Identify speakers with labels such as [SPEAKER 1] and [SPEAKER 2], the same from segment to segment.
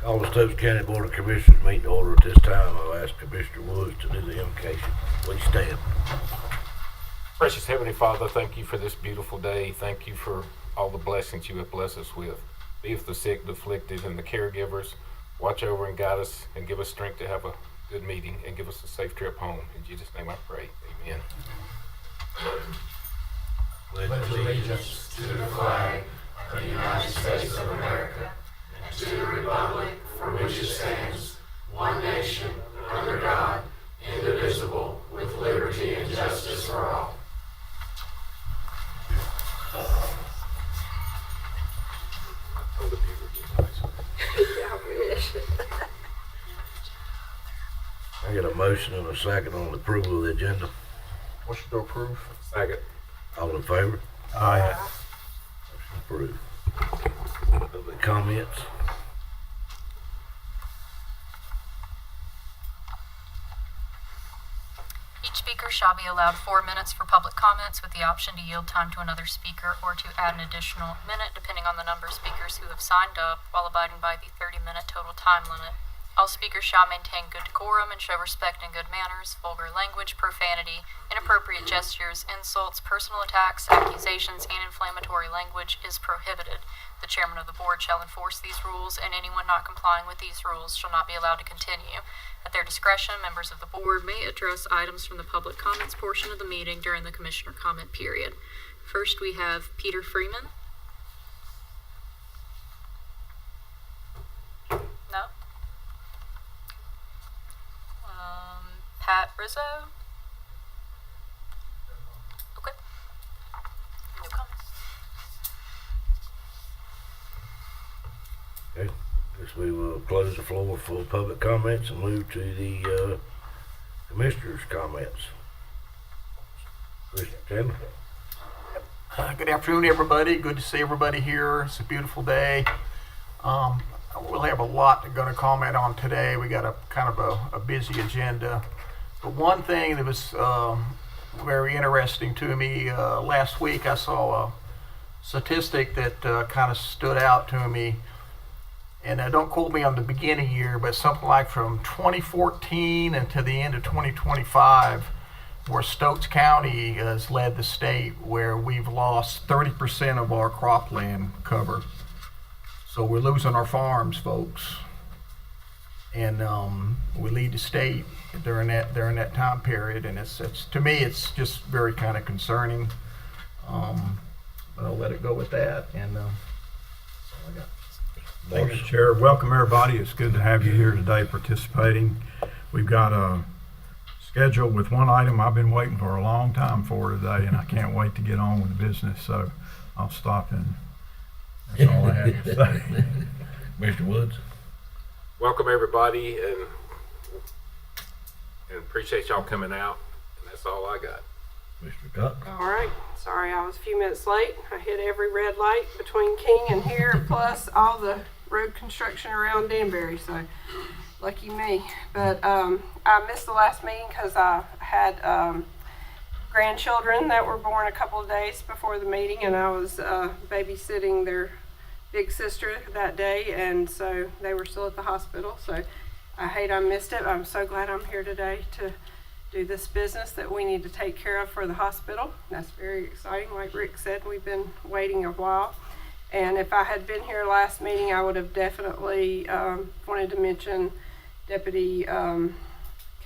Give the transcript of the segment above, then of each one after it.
[SPEAKER 1] All the Stokes County Board of Commissioners meeting to order at this time. I'll ask Commissioner Woods to do the invocation. Please stand.
[SPEAKER 2] Precious Heavenly Father, thank you for this beautiful day. Thank you for all the blessings you have blessed us with. Be with the sick, the afflicted, and the caregivers. Watch over and guide us and give us strength to have a good meeting and give us a safe trip home. In Jesus' name I pray. Amen.
[SPEAKER 1] Pledge
[SPEAKER 3] allegiance to the flag of the United States of America and to the republic for which it stands, one nation, under God, indivisible, with liberty and justice for all.
[SPEAKER 1] I get a motion and a second on the approval of the agenda.
[SPEAKER 4] Motion to approve.
[SPEAKER 2] Second.
[SPEAKER 1] All in favor?
[SPEAKER 4] Aye.
[SPEAKER 1] Motion approved. Public comments?
[SPEAKER 5] Each speaker shall be allowed 4 minutes for public comments with the option to yield time to another speaker or to add an additional minute depending on the number of speakers who have signed up while abiding by the 30-minute total time limit. All speakers shall maintain good decorum and show respect and good manners. Vulgar language, profanity, inappropriate gestures, insults, personal attacks, accusations, and inflammatory language is prohibited. The chairman of the board shall enforce these rules, and anyone not complying with these rules shall not be allowed to continue. At their discretion, members of the board may address items from the public comments portion of the meeting during the commissioner comment period. First, we have Peter Freeman. No? Pat Rizzo? Okay. No comments.
[SPEAKER 1] Okay. Guess we will close the floor for public comments and move to the commissioners' comments. Commissioner Chandler?
[SPEAKER 4] Good afternoon, everybody. Good to see everybody here. It's a beautiful day. We'll have a lot going to comment on today. We got a kind of a busy agenda. But one thing that was very interesting to me last week, I saw a statistic that kind of stood out to me. And don't quote me on the beginning year, but something like from 2014 until the end of 2025, where Stokes County has led the state, where we've lost 30% of our cropland cover. So we're losing our farms, folks. And we lead the state during that time period, and it's to me it's just very kind of concerning. But I'll let it go with that, and that's all I got.
[SPEAKER 6] Thank you, Chair. Welcome, everybody. It's good to have you here today participating. We've got a schedule with one item I've been waiting for a long time for today, and I can't wait to get on with the business, so I'll stop, and that's all I have to say.
[SPEAKER 1] Mr. Woods?
[SPEAKER 2] Welcome everybody and appreciate y'all coming out. And that's all I got.
[SPEAKER 1] Mr. Cox?
[SPEAKER 7] All right. Sorry I was a few minutes late. I hit every red light between King and here, plus all the road construction around Danbury, so lucky me. But I missed the last meeting because I had grandchildren that were born a couple of days before the meeting, and I was babysitting their big sister that day, and so they were still at the hospital, so I hate I missed it. I'm so glad I'm here today to do this business that we need to take care of for the hospital. That's very exciting. Like Rick said, we've been waiting a while, and if I had been here last meeting, I would have definitely wanted to mention Deputy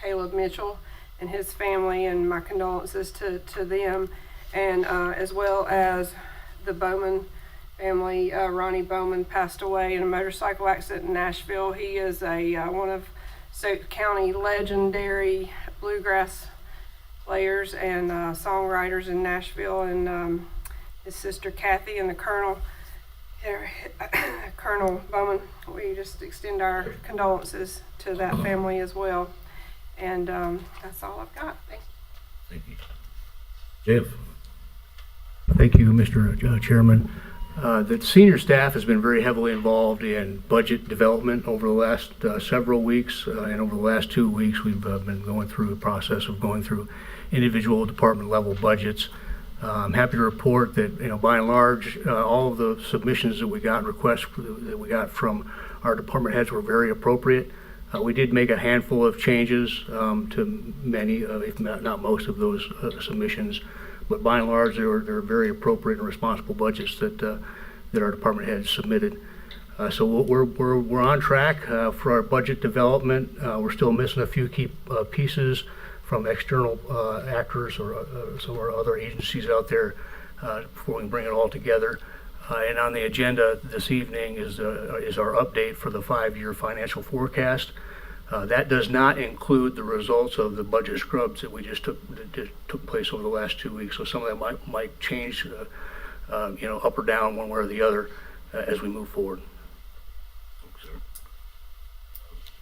[SPEAKER 7] Caleb Mitchell and his family, and my condolences to them, and as well as the Bowman family. Ronnie Bowman passed away in a motorcycle accident in Nashville. He is one of Stokes County legendary bluegrass players and songwriters in Nashville, and his sister Kathy and the Colonel Bowman. We just extend our condolences to that family as well. And that's all I've got. Thank you.
[SPEAKER 1] Thank you. Jeff?
[SPEAKER 8] Thank you, Mr. Chairman. The senior staff has been very heavily involved in budget development over the last several weeks, and over the last 2 weeks we've been going through the process of going through individual department level budgets. I'm happy to report that, by and large, all of the submissions that we got, requests that we got from our department heads were very appropriate. We did make a handful of changes to many, if not most of those submissions, but by and large, they're very appropriate and responsible budgets that our department heads submitted. So we're on track for our budget development. We're still missing a few key pieces from external actors or some of our other agencies out there before we can bring it all together. And on the agenda this evening is our update for the 5-year financial forecast. That does not include the results of the budget scrubs that took place over the last 2 weeks. So some of that might change, up or down one way or the other as we move forward.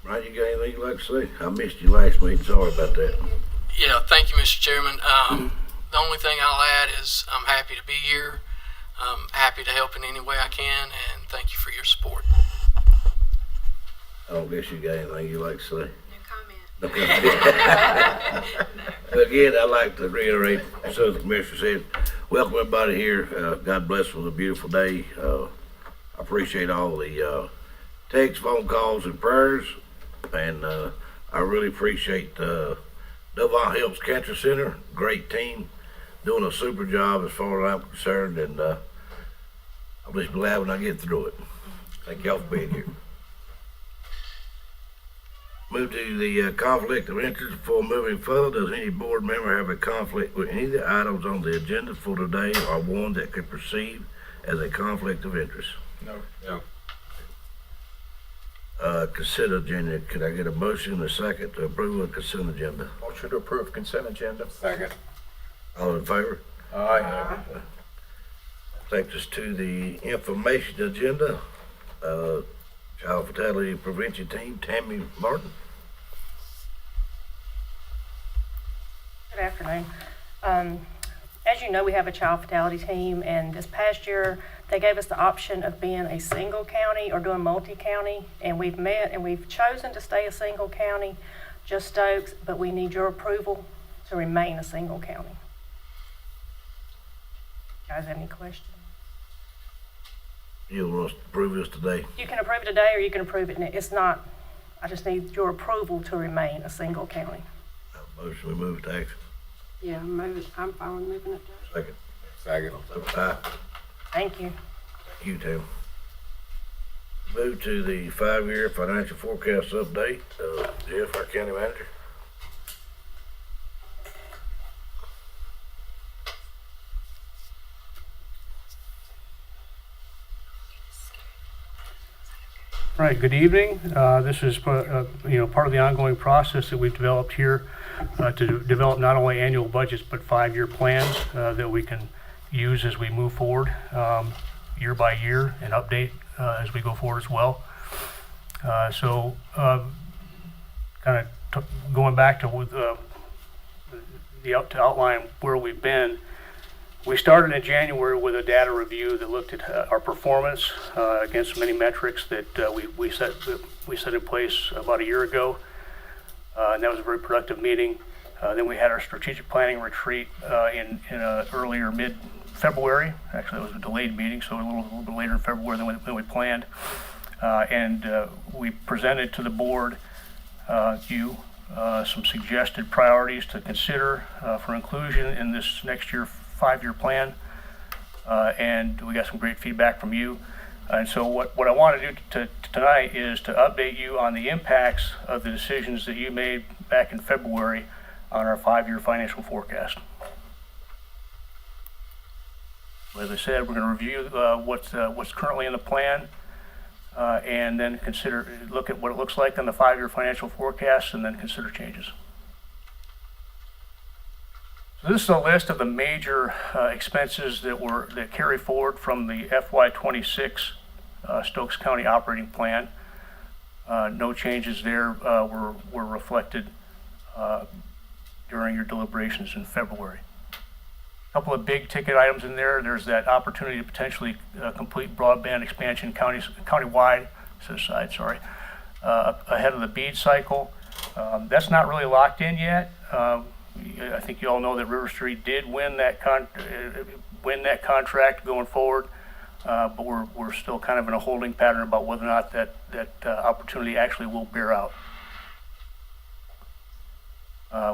[SPEAKER 1] Right, you got anything you'd like to say? I missed you last meeting, sorry about that.
[SPEAKER 9] Yeah, thank you, Mr. Chairman. The only thing I'll add is I'm happy to be here. I'm happy to help in any way I can, and thank you for your support.
[SPEAKER 1] I don't guess you got anything you'd like to say?
[SPEAKER 3] No comment.
[SPEAKER 1] Again, I'd like to reiterate, so the commissioner said, welcome everybody here. God bless with a beautiful day. I appreciate all the texts, phone calls, and prayers. And I really appreciate Novant Health's Cancer Center. Great team, doing a super job as far as I'm concerned. And I'm just glad when I get through it. Thank y'all for being here. Move to the conflict of interest. Before moving further, does any board member have a conflict with any of the items on the agenda for today, or one that could perceive as a conflict of interest?
[SPEAKER 2] No.
[SPEAKER 1] Consent agenda. Could I get a motion and a second to approve the consent agenda?
[SPEAKER 6] Motion to approve consent agenda.
[SPEAKER 2] Second.
[SPEAKER 1] All in favor?
[SPEAKER 6] Aye.
[SPEAKER 1] Takes us to the information agenda. Child Fatality Prevention Team, Tammy Martin.
[SPEAKER 10] Good afternoon. As you know, we have a child fatality team, and this past year they gave us the option of being a single county or doing multi-county, and we've met and we've chosen to stay a single county, just Stokes, but we need your approval to remain a single county. You guys have any questions?
[SPEAKER 1] You want us to approve this today?
[SPEAKER 10] You can approve it today or you can approve it, it's not, I just need your approval to remain a single county.
[SPEAKER 1] Motion, we move it to action.
[SPEAKER 7] Yeah, I'm fine with moving it to.
[SPEAKER 1] Second.
[SPEAKER 2] Second.
[SPEAKER 1] Aye.
[SPEAKER 10] Thank you.
[SPEAKER 1] Thank you, Tim. Move to the 5-year financial forecast update. Jeff, our county manager.
[SPEAKER 11] Right, good evening. This is part of the ongoing process that we've developed here to develop not only annual budgets but 5-year plans that we can use as we move forward year by year and update as we go forward as well. Going back to to outline where we've been. We started in January with a data review that looked at our performance against many metrics that we set in place about a year ago, and that was a very productive meeting. Then we had our strategic planning retreat in earlier mid-February. Actually, it was a delayed meeting, so a little bit later in February than we planned. And we presented to the board some suggested priorities to consider for inclusion in this next year 5-year plan, and we got some great feedback from you. And so what I want to do tonight is to update you on the impacts of the decisions that you made back in February on our 5-year financial forecast. As I said, we're going to review what's currently in the plan, and then look at what it looks like on the 5-year financial forecast, and then consider changes. So this is a list of the major expenses that carry forward from the FY26 Stokes County operating plan. No changes there were reflected during your deliberations in February. A couple of big ticket items in there. There's that opportunity to potentially complete broadband expansion countywide, ahead of the BEAD cycle. That's not really locked in yet. I think you all know that River Street did win that contract going forward. but we're still kind of in a holding pattern about whether or not that opportunity actually will bear out.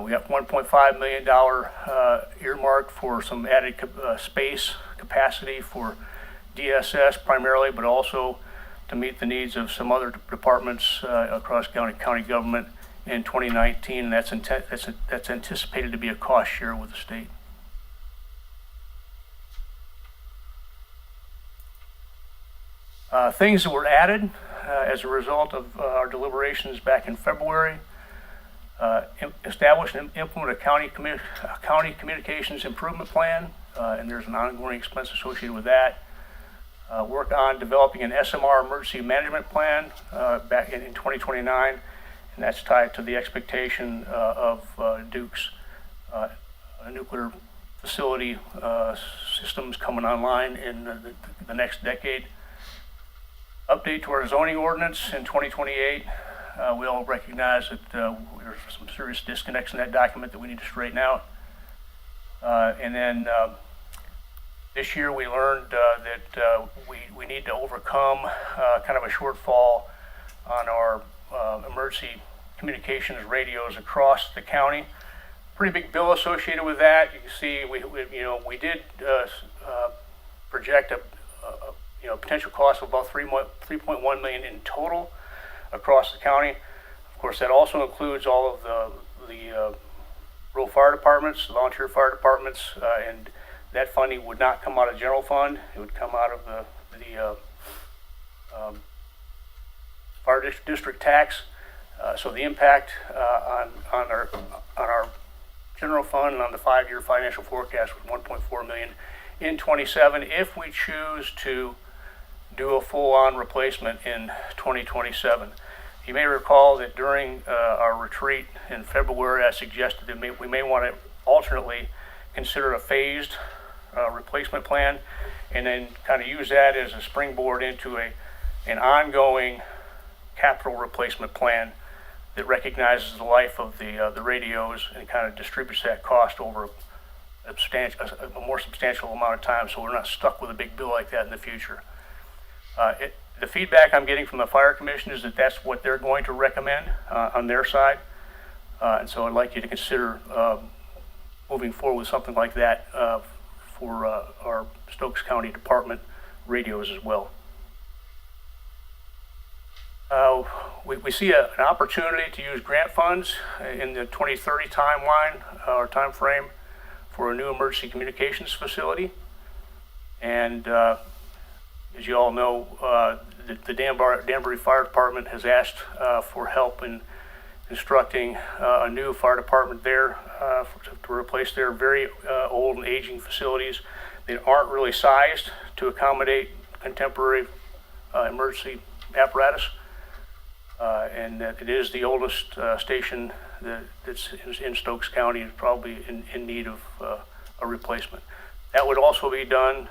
[SPEAKER 11] We got $1.5 million earmarked for some added space capacity for DSS primarily, but also to meet the needs of some other departments across county government in 2019. That's anticipated to be a cost share with the state. Things that were added as a result of our deliberations back in February: establish and implement a county communications improvement plan, and there's an ongoing expense associated with that. Work on developing an SMR emergency management plan back in 2029, and that's tied to the expectation of Duke's nuclear facility systems coming online in the next decade. Update to our zoning ordinance in 2028. We all recognize that there's some serious disconnects in that document that we need to straighten out. And then this year we learned that we need to overcome kind of a shortfall on our emergency communications radios across the county. Pretty big bill associated with that. You can see we did project a potential cost of about $3.1 million in total across the county. Of course, that also includes all of the rural fire departments, volunteer fire departments, and that funding would not come out of general fund. It would come out of the fire district tax. So the impact on our general fund and on the 5-year financial forecast was $1.4 million in 27 if we choose to do a full-on replacement in 2027. You may recall that during our retreat in February, I suggested that we may want to alternately consider a phased replacement plan, and then kind of use that as a springboard into an ongoing capital replacement plan that recognizes the life of the radios and kind of distributes that cost over a more substantial amount of time, so we're not stuck with a big bill like that in the future. The feedback I'm getting from the Fire Commission is that that's what they're going to recommend on their side. And so I'd like you to consider moving forward with something like that for our Stokes County Department radios as well. We see an opportunity to use grant funds in the 2030 timeline or time frame for a new emergency communications facility. And as you all know, the Danbury Fire Department has asked for help in constructing a new fire department there to replace their very old and aging facilities that aren't really sized to accommodate contemporary emergency apparatus. And that it is the oldest station that's in Stokes County and probably in need of a replacement. That would also be done,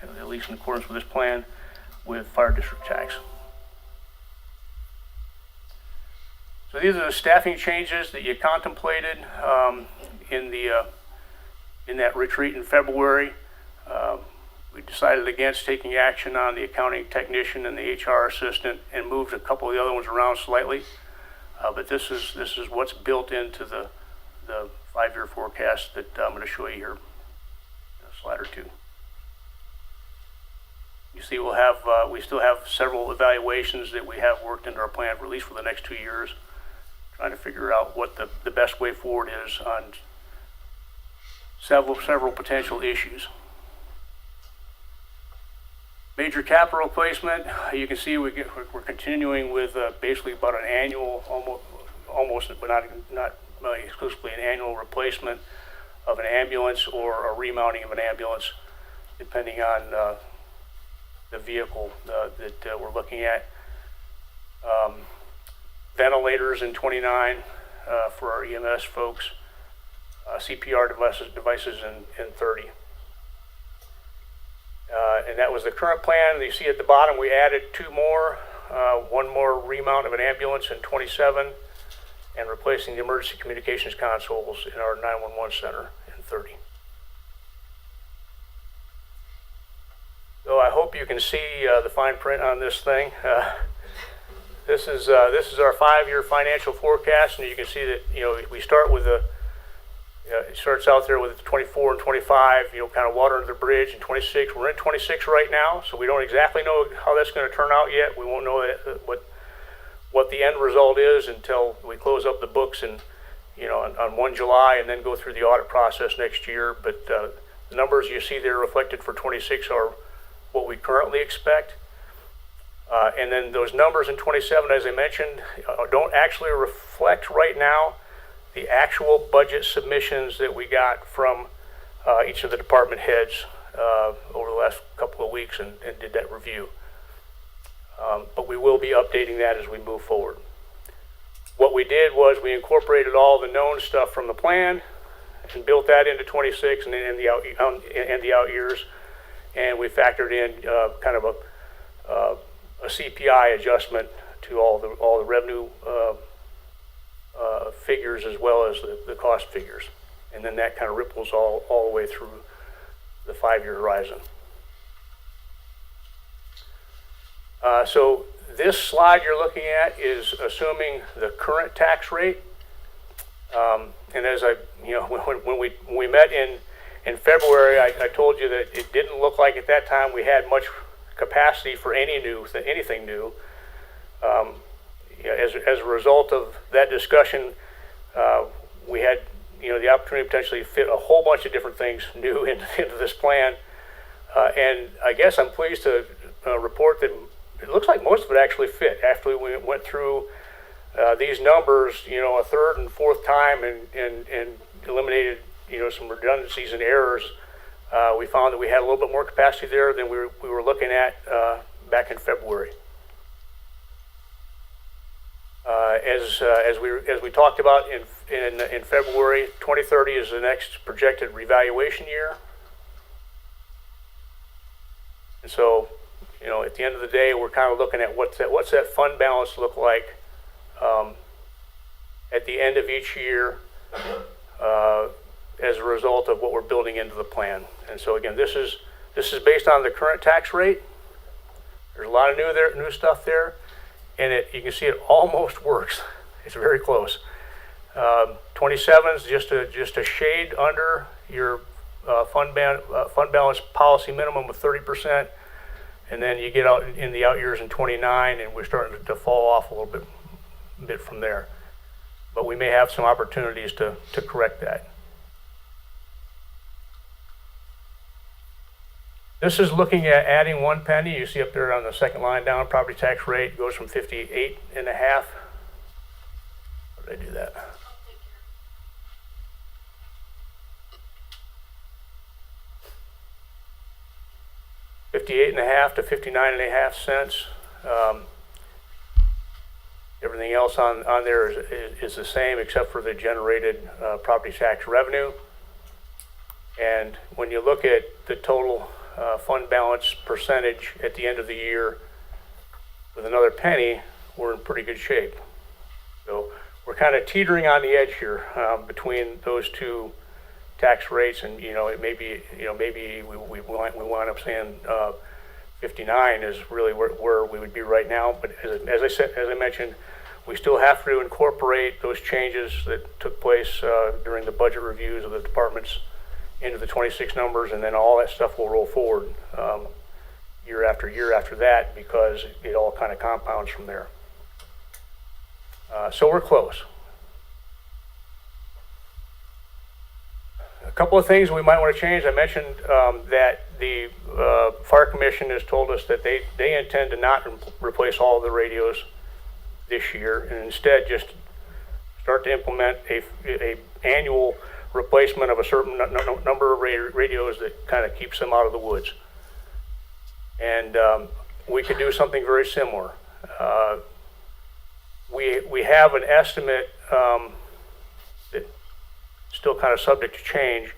[SPEAKER 11] at least in accordance with this plan, with fire district tax. So these are the staffing changes that you contemplated in that retreat in February. We decided against taking action on the accounting technician and the HR assistant and moved a couple of the other ones around slightly. But this is what's built into the 5-year forecast that I'm going to show you here in a slide or two. You see, we still have several evaluations that we have worked into our plan for at least for the next 2 years, trying to figure out what the best way forward is on several potential issues. Major capital replacement, you can see we're continuing with basically about an annual, almost, but not exclusively an annual replacement of an ambulance or a remounting of an ambulance, depending on the vehicle that we're looking at. Ventilators in 29 for our EMS folks, CPR devices in 30. And that was the current plan. You see at the bottom we added 2 more, one more remount of an ambulance in 27, and replacing the emergency communications consoles in our 911 center in 30. So hope you can see the fine print on this thing. This is our 5-year financial forecast, and you can see that we start with it starts out there with 24 and 25, kind of water under the bridge, and 26. We're in 26 right now, so we don't exactly know how that's going to turn out yet. We won't know what the end result is until we close up the books and on 1 July, and then go through the audit process next year. But the numbers you see there reflected for 26 are what we currently expect. And then those numbers in 27, as I mentioned, don't actually reflect right now the actual budget submissions that we got from each of the department heads over the last couple of weeks and did that review. But we will be updating that as we move forward. What we did was we incorporated all the known stuff from the plan and built that into 26 and then the out years, and we factored in kind of a CPI adjustment to all the revenue figures as well as the cost figures, and then that kind of ripples all the way through the 5-year horizon. So this slide you're looking at is assuming the current tax rate, and as when we met in February, I told you that it didn't look like at that time we had much capacity for anything new. As a result of that discussion, we had the opportunity to potentially fit a whole bunch of different things new into this plan, and I guess I'm pleased to report that it looks like most of it actually fit. After we went through these numbers, a third and fourth time, and eliminated some redundancies and errors, we found that we had a little bit more capacity there than we were looking at back in February. As we talked about in February, 2030 is the next projected revaluation year, and so at the end of the day, we're kind of looking at what's that fund balance look like at the end of each year as a result of what we're building into the plan. And so again, this is based on the current tax rate. There's a lot of new stuff there, and you can see it almost works. It's very close. 27 is just a shade under your fund balance policy minimum of 30%, and then you get out in the out years in 29, and we're starting to fall off a little bit from there. But we may have some opportunities to correct that. This is looking at adding 1 penny. You see up there on the second line down, property tax rate goes from 58.5. What did I do that? $58.5 to 59.5 cents. Everything else on there is the same except for the generated property tax revenue. And when you look at the total fund balance percentage at the end of the year with another penny, we're in pretty good shape. So we're kind of teetering on the edge here between those two tax rates, and it may be maybe we wind up saying 59 is really where we would be right now. But as I mentioned, we still have to incorporate those changes that took place during the budget reviews of the departments into the 26 numbers, and then all that stuff will roll forward year after that, because it all kind of compounds from there. So we're close. A couple of things we might want to change. I mentioned that the Fire Commission has told us that they intend to not replace all of the radios this year, and instead just start to implement a annual replacement of a certain number of radios that kind of keeps them out of the woods. And we could do something very similar. We have an estimate that still kind of subject to change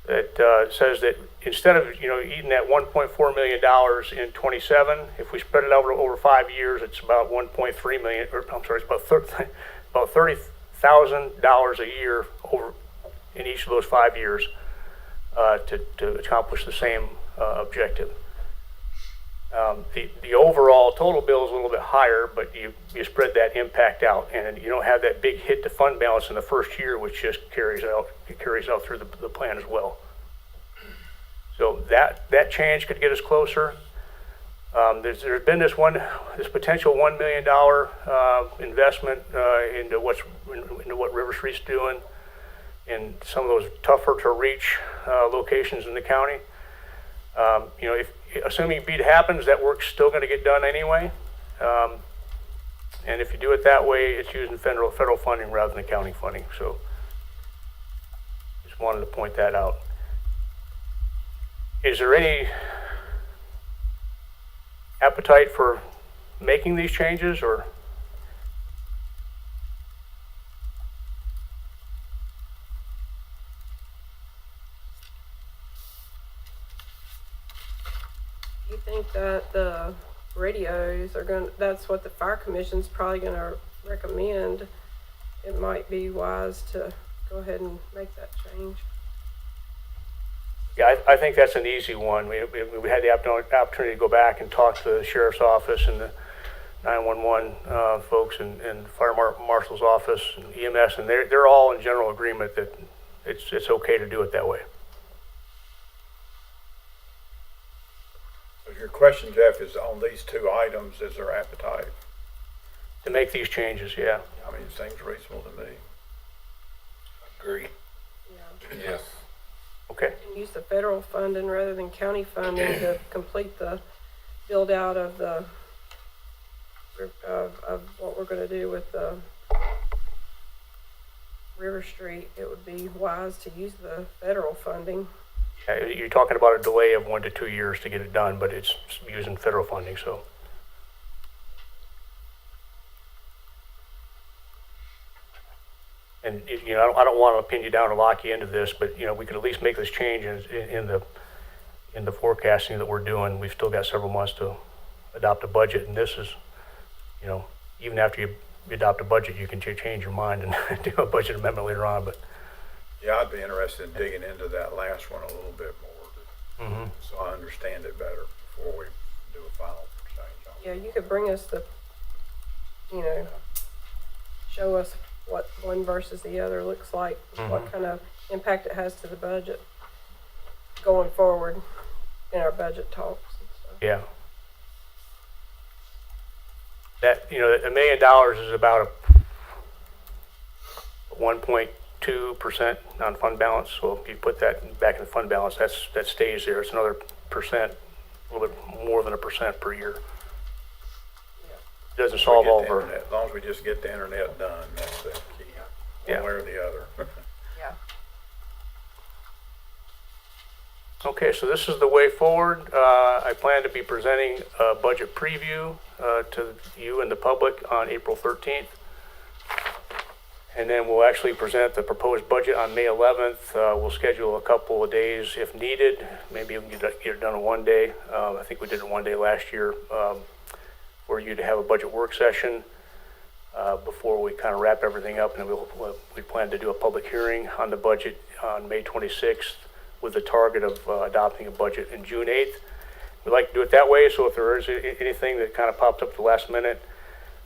[SPEAKER 11] that says that instead of eating that $1.4 million in 27, if we spread it over 5 years, it's about 1.3 million. Or I'm sorry, it's about $30,000 a year over in each of those 5 years to accomplish the same objective. The overall total bill is a little bit higher, but you spread that impact out, and you don't have that big hit to fund balance in the first year, which just carries out through the plan as well. So that change could get us closer. There's been this potential $1 million investment into what River Street's doing in some of those tougher to reach locations in the county. If assuming BEAD happens, that work's still going to get done anyway. And if you do it that way, it's using federal funding rather than county funding. So just wanted to point that out. Is there any appetite for making these changes, or?
[SPEAKER 7] Do you think that the radios are that's what the fire commission's probably gonna recommend? It might be wise to go ahead and make that change.
[SPEAKER 11] Yeah, I think that's an easy one. We had the opportunity to go back and talk to the sheriff's office and the 911 folks and fire marshal's office and EMS, and they're all in general agreement that it's okay to do it that way.
[SPEAKER 6] So your question, Jeff, is on these two items, is there appetite?
[SPEAKER 11] To make these changes, yeah.
[SPEAKER 6] I mean, it seems reasonable to me.
[SPEAKER 1] Agree.
[SPEAKER 2] Yes.
[SPEAKER 11] Okay.
[SPEAKER 7] And use the federal funding rather than county funding to complete the build out of what we're gonna do with the River Street. It would be wise to use the federal funding.
[SPEAKER 11] You're talking about a delay of 1 to 2 years to get it done, but it's using federal funding, so. And I don't want to pin you down or lock you into this, but we could at least make this change in the forecasting that we're doing. We've still got several months to adopt a budget, and this is, even after you adopt a budget, you can change your mind and do a budget amendment later on. But
[SPEAKER 6] Yeah, I'd be interested in digging into that last one a little bit more, so I understand it better before we do a final change on it.
[SPEAKER 7] Yeah, you could bring us show us what one versus the other looks like, what kind of impact it has to the budget going forward in our budget talks and stuff.
[SPEAKER 11] yeah, that $1 million is about a 1.2% on fund balance. So if you put that back in the fund balance, that stays there. It's another percent, a little bit more than 1% per year. Doesn't solve all of our.
[SPEAKER 6] As long as we just get the internet done, that's the key, one way or the other.
[SPEAKER 7] Yeah.
[SPEAKER 11] Okay, so this is the way forward. I plan to be presenting a budget preview to you and the public on April 13th. And then we'll actually present the proposed budget on May 11th. We'll schedule a couple of days if needed. Maybe we can get it done in one day. I think we did it one day last year. For you to have a budget work session before we kind of wrap everything up, and we plan to do a public hearing on the budget on May 26th with the target of adopting a budget in June 8th. We like to do it that way, so if there is anything that kind of pops up at the last minute,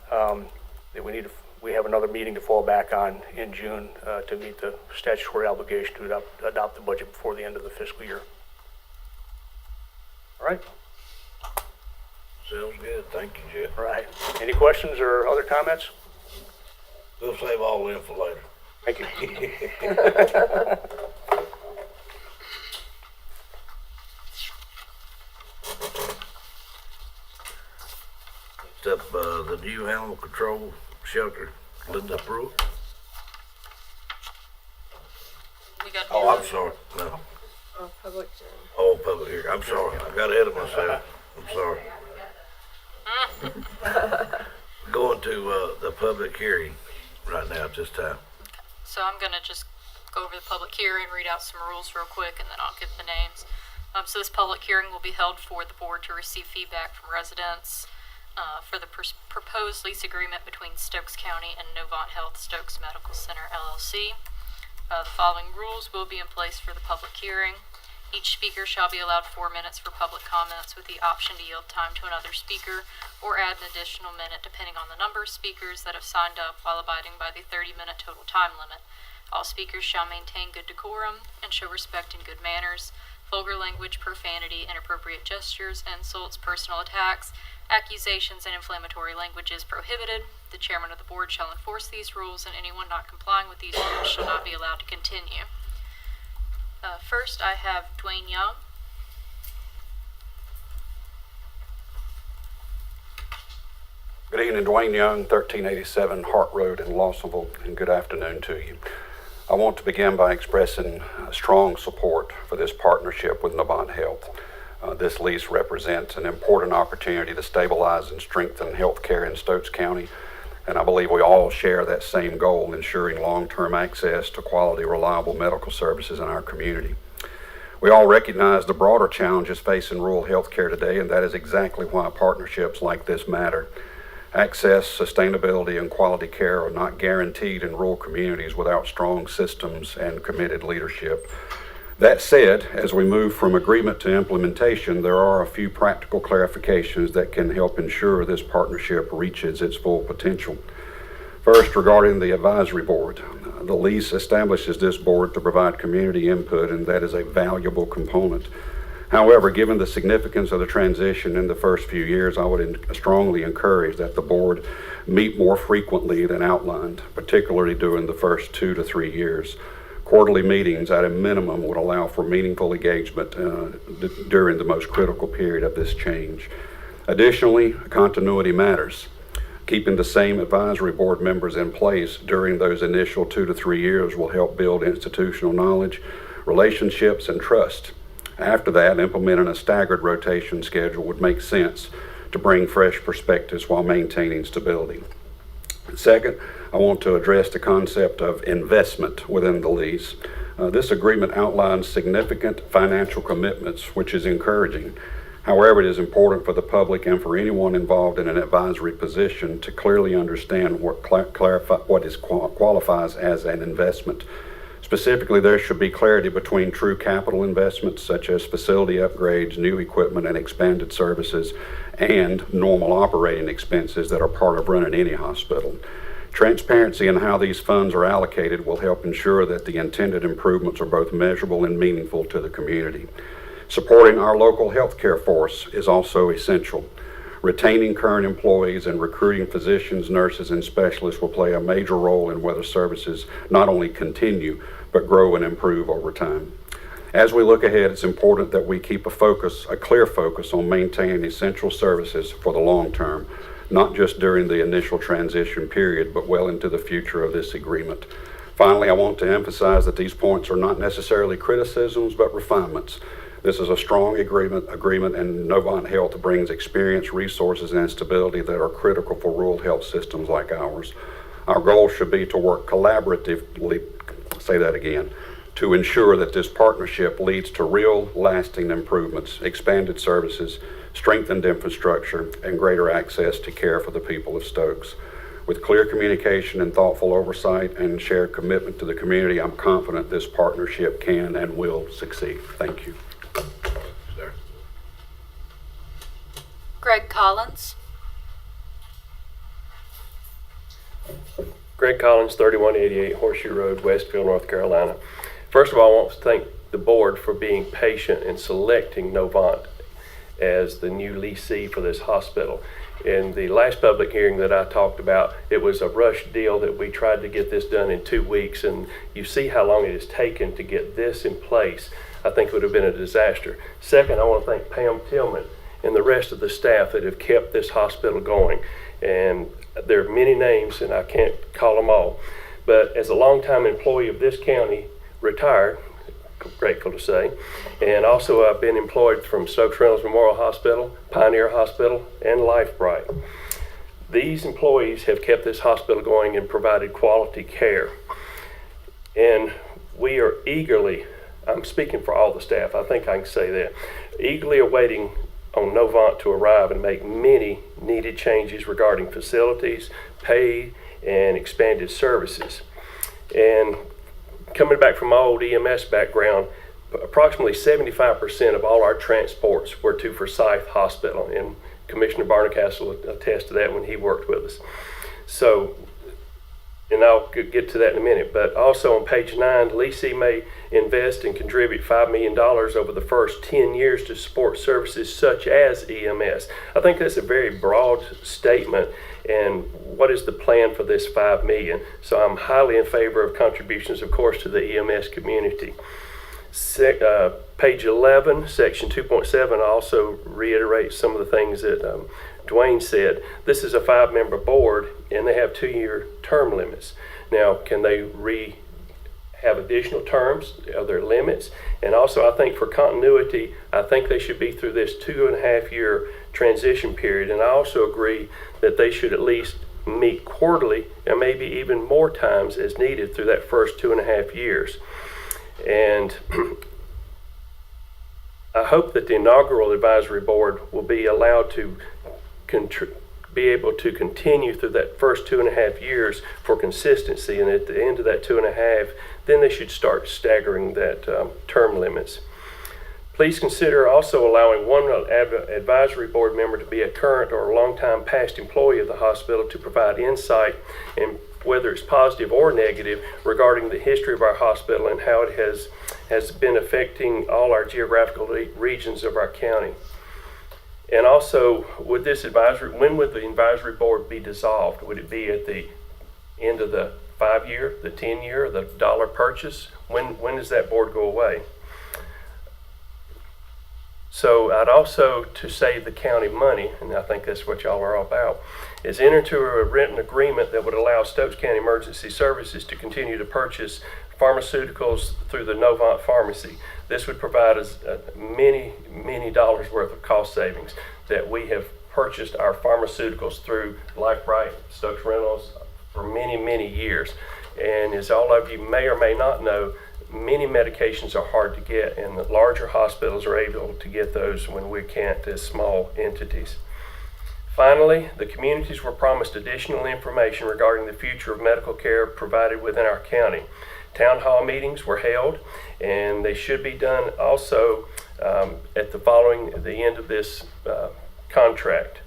[SPEAKER 11] that we have another meeting to fall back on in June to meet the statutory obligation to adopt the budget before the end of the fiscal year. All right.
[SPEAKER 1] Sounds good. Thank you, Jeff.
[SPEAKER 11] All right. Any questions or other comments?
[SPEAKER 1] We'll save all of them for later.
[SPEAKER 11] Thank you.
[SPEAKER 1] Next up, the new animal control shelter, Linda Brewer.
[SPEAKER 5] We got
[SPEAKER 1] Oh, I'm sorry. No.
[SPEAKER 7] Public hearing.
[SPEAKER 1] Oh, public hearing. I'm sorry. I got ahead of myself. I'm sorry. Going to the public hearing right now at this time.
[SPEAKER 5] So I'm going to just go over the public hearing, read out some rules real quick, and then I'll give the names. So this public hearing will be held for the board to receive feedback from residents for the proposed lease agreement between Stokes County and Novant Health Stokes Medical Center, LLC. The following rules will be in place for the public hearing. Each speaker shall be allowed 4 minutes for public comments with the option to yield time to another speaker or add an additional minute depending on the number of speakers that have signed up while abiding by the 30-minute total time limit. All speakers shall maintain good decorum and show respect and good manners. Vulgar language, profanity, inappropriate gestures, insults, personal attacks, accusations, and inflammatory language is prohibited. The chairman of the board shall enforce these rules, and anyone not complying with these rules shall not be allowed to continue. First, I have Dwayne Young.
[SPEAKER 12] Good evening, Dwayne Young, 1387 Hart Road in Lawsonville, and good afternoon to you. I want to begin by expressing strong support for this partnership with Novant Health. This lease represents an important opportunity to stabilize and strengthen healthcare in Stokes County, and I believe we all share that same goal, ensuring long-term access to quality, reliable medical services in our community. We all recognize the broader challenges facing rural healthcare today, and that is exactly why partnerships like this matter. Access, sustainability, and quality care are not guaranteed in rural communities without strong systems and committed leadership. That said, as we move from agreement to implementation, there are a few practical clarifications that can help ensure this partnership reaches its full potential. First, regarding the advisory board, the lease establishes this board to provide community input, and that is a valuable component. However, given the significance of the transition in the first few years, I would strongly encourage that the board meet more frequently than outlined, particularly during the first 2 to 3 years. Quarterly meetings at a minimum would allow for meaningful engagement during the most critical period of this change. Additionally, continuity matters. Keeping the same advisory board members in place during those initial 2 to 3 years will help build institutional knowledge, relationships, and trust. After that, implementing a staggered rotation schedule would make sense to bring fresh perspectives while maintaining stability. Second, I want to address the concept of investment within the lease. This agreement outlines significant financial commitments, which is encouraging. However, it is important for the public and for anyone involved in an advisory position to clearly understand what qualifies as an investment. Specifically, there should be clarity between true capital investments such as facility upgrades, new equipment, and expanded services, and normal operating expenses that are part of running any hospital. Transparency in how these funds are allocated will help ensure that the intended improvements are both measurable and meaningful to the community. Supporting our local healthcare force is also essential. Retaining current employees and recruiting physicians, nurses, and specialists will play a major role in whether services not only continue, but grow and improve over time. As we look ahead, it's important that we keep a clear focus on maintaining essential services for the long term, not just during the initial transition period, but well into the future of this agreement. Finally, I want to emphasize that these points are not necessarily criticisms, but refinements. This is a strong agreement, and Novant Health brings experience, resources, and stability that are critical for rural health systems like ours. Our goal should be to work collaboratively, to ensure that this partnership leads to real, lasting improvements, expanded services, strengthened infrastructure, and greater access to care for the people of Stokes. With clear communication and thoughtful oversight and shared commitment to the community, I'm confident this partnership can and will succeed. Thank you.
[SPEAKER 5] Greg Collins.
[SPEAKER 13] Greg Collins, 3188 Horseshoe Road, Westfield, North Carolina. First of all, I want to thank the board for being patient in selecting Novant as the new leasee for this hospital. In the last public hearing that I talked about, it was a rush deal that we tried to get this done in 2 weeks, and you see how long it has taken to get this in place. I think it would have been a disaster. Second, I want to thank Pam Tillman and the rest of the staff that have kept this hospital going. And there are many names, and I can't call them all, but as a longtime employee of this county, retired, grateful to say, and also I've been employed from Stokes Reynolds Memorial Hospital, Pioneer Hospital, and LifeBright. These employees have kept this hospital going and provided quality care. And we are eagerly, I'm speaking for all the staff, I think I can say that, eagerly awaiting on Novant to arrive and make many needed changes regarding facilities, pay, and expanded services. And coming back from my old EMS background, approximately 75% of all our transports were to Forsyth Hospital, and Commissioner Barnacastle will attest to that when he worked with us. So, and I'll get to that in a minute, but also on page 9, leasee may invest and contribute $5 million over the first 10 years to support services such as EMS. I think that's a very broad statement, and what is the plan for this $5 million? So I'm highly in favor of contributions, of course, to the EMS community. Page 11, section 2.7 also reiterates some of the things that Dwayne said. This is a 5-member board, and they have 2-year term limits. Now, can they have additional terms? Are there limits? And also, I think for continuity, I think they should be through this 2.5-year transition period. And I also agree that they should at least meet quarterly and maybe even more times as needed through that first 2.5 years. And I hope that the inaugural advisory board will be allowed to be able to continue through that first 2.5 years for consistency, and at the end of that 2.5, then they should start staggering that term limits. Please consider also allowing one advisory board member to be a current or long-time past employee of the hospital to provide insight, and whether it's positive or negative, regarding the history of our hospital and how it has been affecting all our geographical regions of our county. And also, when would the advisory board be dissolved? Would it be at the end of the 5-year, the 10-year, the dollar purchase? When does that board go away? So I'd also, to save the county money, and I think that's what y'all are all about, is enter into a written agreement that would allow Stokes County Emergency Services to continue to purchase pharmaceuticals through the Novant Pharmacy. This would provide us many dollars worth of cost savings, that we have purchased our pharmaceuticals through LifeBright, Stokes Rentals for many years. And as all of you may or may not know, many medications are hard to get, and the larger hospitals are able to get those when we can't as small entities. Finally, the communities were promised additional information regarding the future of medical care provided within our county. Town hall meetings were held, and they should be done also at the end of this contract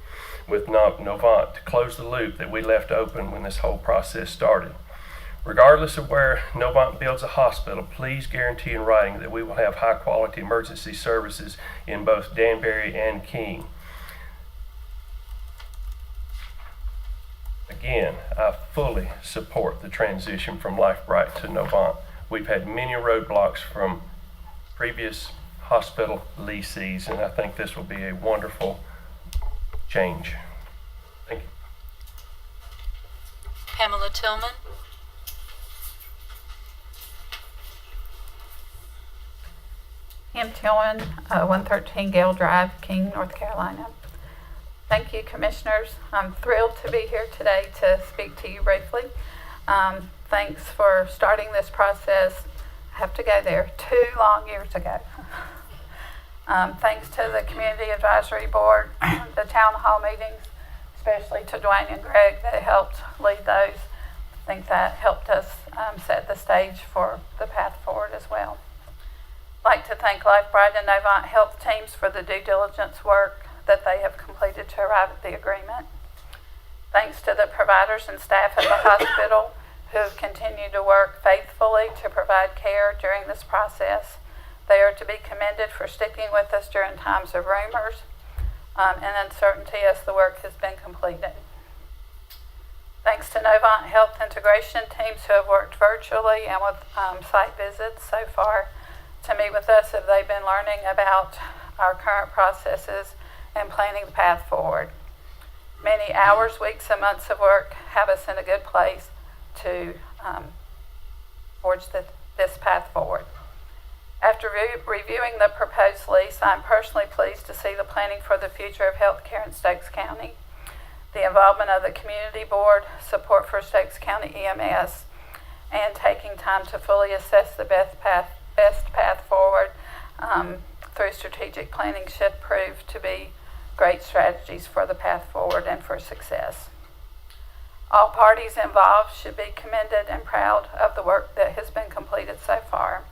[SPEAKER 13] with Novant to close the loop that we left open when this whole process started. Regardless of where Novant builds a hospital, please guarantee in writing that we will have high-quality emergency services in both Danbury and King. Again, I fully support the transition from LifeBright to Novant. We've had many roadblocks from previous hospital leasees, and I think this will be a wonderful change. Thank you.
[SPEAKER 5] Pamela Tillman.
[SPEAKER 14] Pam Tillman, 113 Gale Drive, King, North Carolina. Thank you, Commissioners. I'm thrilled to be here today to speak to you briefly. Thanks for starting this process. I have to go there 2 long years ago. Thanks to the Community Advisory Board, the town hall meetings, especially to Dwayne and Greg that helped lead those. I think that helped us set the stage for the path forward as well. I'd like to thank LifeBright and Novant Health teams for the due diligence work that they have completed to arrive at the agreement. Thanks to the providers and staff at the hospital who have continued to work faithfully to provide care during this process. They are to be commended for sticking with us during times of rumors and uncertainty as the work has been completed. Thanks to Novant Health integration teams who have worked virtually and with site visits so far to meet with us as they've been learning about our current processes and planning the path forward. Many hours, weeks, and months of work have us in a good place to forge this path forward. After reviewing the proposed lease, I'm personally pleased to see the planning for the future of healthcare in Stokes County, the involvement of the community board, support for Stokes County EMS, and taking time to fully assess the best path forward through strategic planning should prove to be great strategies for the path forward and for success. All parties involved should be commended and proud of the work that has been completed so far.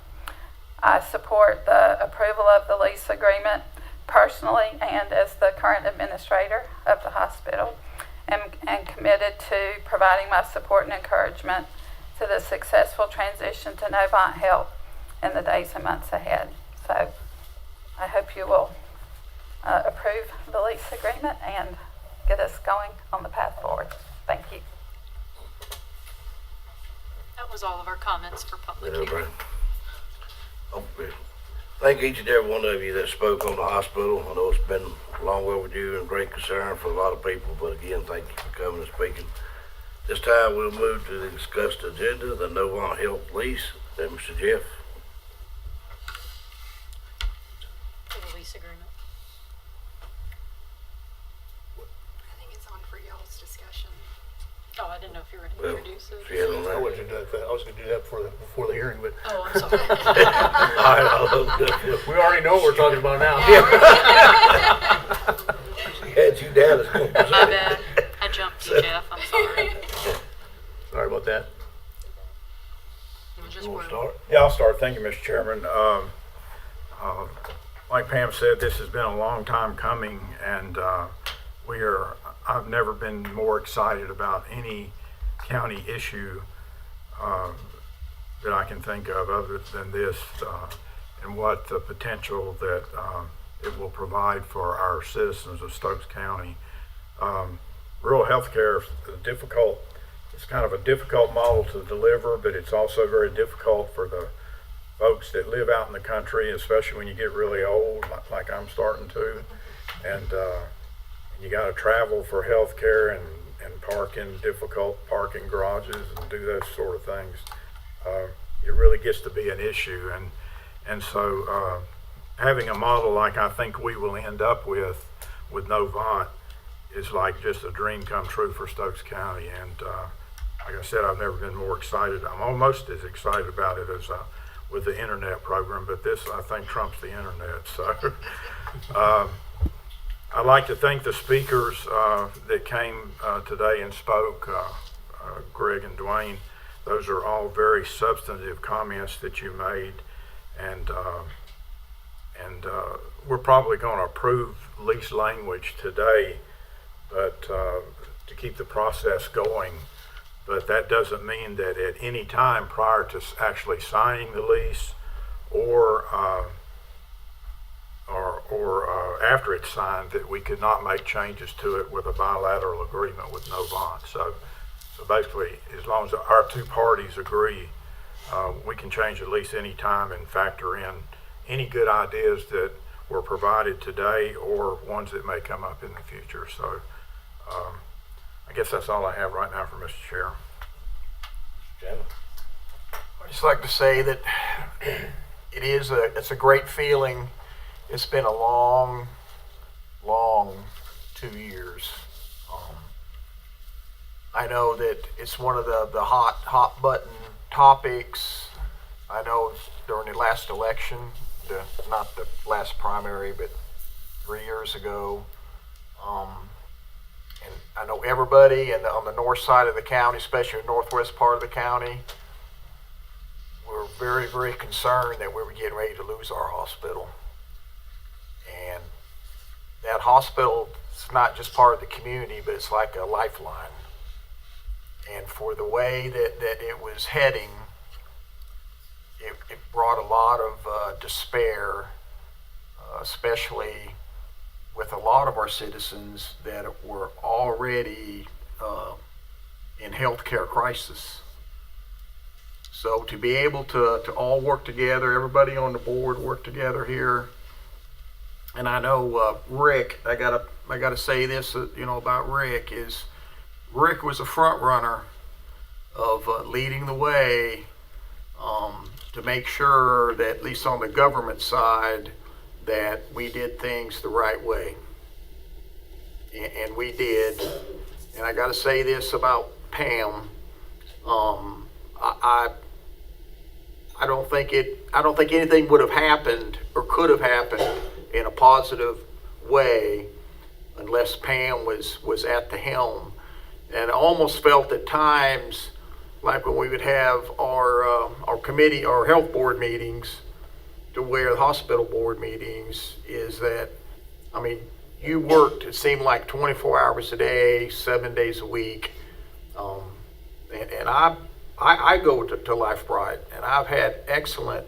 [SPEAKER 14] I support the approval of the lease agreement personally and as the current administrator of the hospital, and committed to providing my support and encouragement to the successful transition to Novant Health in the days and months ahead. So I hope you will approve the lease agreement and get us going on the path forward. Thank you.
[SPEAKER 5] That was all of our comments for public
[SPEAKER 1] Yeah,
[SPEAKER 5] hearing.
[SPEAKER 1] right. Okay. Thank each and every one of you that spoke on the hospital. I know it's been long overdue and great concern for a lot of people, but again, thank you for coming and speaking. This time we'll move to the discussed agenda, the Novant Health lease. Mr. Jeff.
[SPEAKER 5] For the lease agreement.
[SPEAKER 15] I think it's on for y'all's discussion.
[SPEAKER 5] Oh, I didn't know if you were going to
[SPEAKER 1] Well,
[SPEAKER 5] introduce it.
[SPEAKER 1] she had on
[SPEAKER 16] I
[SPEAKER 1] there.
[SPEAKER 16] wasn't gonna do that. I was gonna do that before the hearing, but
[SPEAKER 5] Oh, I'm sorry.
[SPEAKER 1] All right, I'll open it up.
[SPEAKER 16] we already know what we're talking about now.
[SPEAKER 1] She had you down as going to
[SPEAKER 5] My bad. I jumped you, Jeff. I'm sorry.
[SPEAKER 16] Sorry about that.
[SPEAKER 5] It was just
[SPEAKER 1] You want to
[SPEAKER 5] word.
[SPEAKER 1] start?
[SPEAKER 6] Yeah, I'll start. Thank you, Mr. Chairman. Like Pam said, this has been a long time coming, and I've never been more excited about any county issue that I can think of other than this, and what the potential that it will provide for our citizens of Stokes County. Rural health care is difficult. It's kind of a difficult model to deliver, but it's also very difficult for the folks that live out in the country, especially when you get really old, like I'm starting to, and you got to travel for health care and park in difficult parking garages and do those sort of things. It really gets to be an issue, and so having a model like I think we will end up with Novant is like just a dream come true for Stokes County. And like I said, I've never been more excited. I'm almost as excited about it as with the internet program, but this I think trumps the internet. So I'd like to thank the speakers that came today and spoke, Greg and Dwayne. Those are all very substantive comments that you made, and we're probably going to approve lease language today, but to keep the process going. But that doesn't mean that at any time prior to actually signing the lease or after it's signed that we could not make changes to it with a bilateral agreement with Novant. So basically, as long as our two parties agree, we can change the lease any time and factor in any good ideas that were provided today or ones that may come up in the future. So I guess that's all I have right now for Mr. Chair.
[SPEAKER 4] I'd just like to say that it's a great feeling. It's been a long 2 years. I know that it's one of the hot button topics. I know during the last election, not the last primary, but 3 years ago. And I know everybody on the north side of the county, especially the northwest part of the county, were very, very concerned that we were getting ready to lose our hospital. And that hospital is not just part of the community, but it's like a lifeline. And for the way that it was heading, it brought a lot of despair, especially with a lot of our citizens that were already in healthcare crisis. So to be able to all work together, everybody on the board work together here. And I know Rick, I gotta say this, about Rick is Rick was a front runner of leading the way to make sure that at least on the government side that we did things the right way. And we did. And I gotta say this about Pam. I don't think anything would have happened or could have happened in a positive way unless Pam was at the helm. And I almost felt at times like when we would have our committee, our health board meetings, to where the hospital board meetings is that, I mean, you worked, it seemed like 24 hours a day, 7 days a week. And I go to Life Bright, and I've had excellent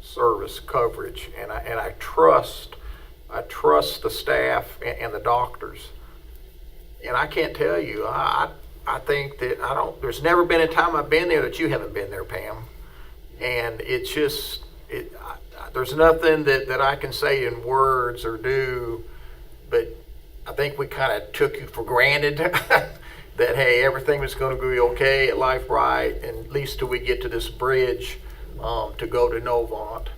[SPEAKER 4] service coverage, and I trust the staff and the doctors. And I can't tell you, I think that there's never been a time I've been there that you haven't been there, Pam. And it's just, there's nothing that I can say in words or do, but I think we kind of took you for granted that, hey, everything was going to be okay at Life Bright, and at least till we get to this bridge to go to Novant.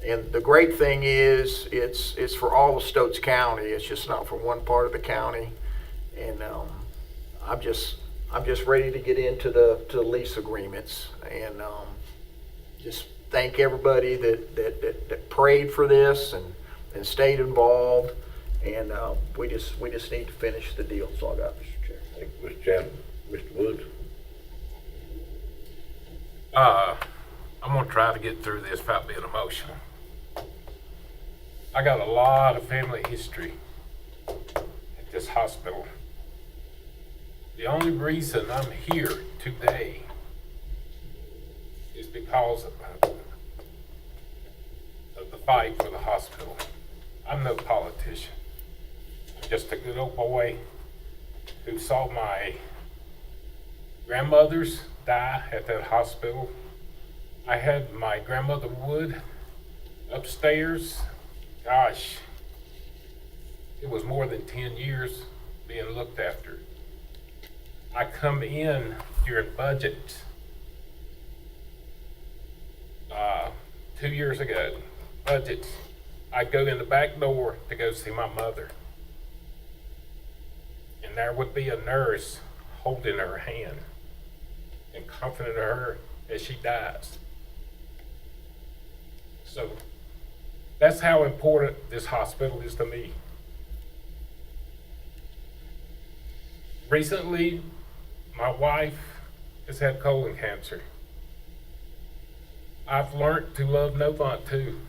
[SPEAKER 4] And the great thing is, it's for all of Stokes County. It's just not for one part of the county. And I'm just ready to get into the lease agreements, and just thank everybody that prayed for this and stayed involved. And we just need to finish the deal. That's all I got, Mr. Chair.
[SPEAKER 1] Thank you, Mr. Chairman. Mr. Woods?
[SPEAKER 2] I'm gonna try to get through this without being emotional. I got a lot of family history at this hospital. The only reason I'm here today is because of the fight for the hospital. I'm no politician. I'm just a good old boy who saw my grandmothers die at that hospital. I had my grandmother Wood upstairs. Gosh, it was more than 10 years being looked after. I come in during budget 2 years ago. Budget. I go in the back door to go see my mother, and there would be a nurse holding her hand and comforting her as she dies. So that's how important this hospital is to me. Recently, my wife has had colon cancer. I've learned to love Novant too.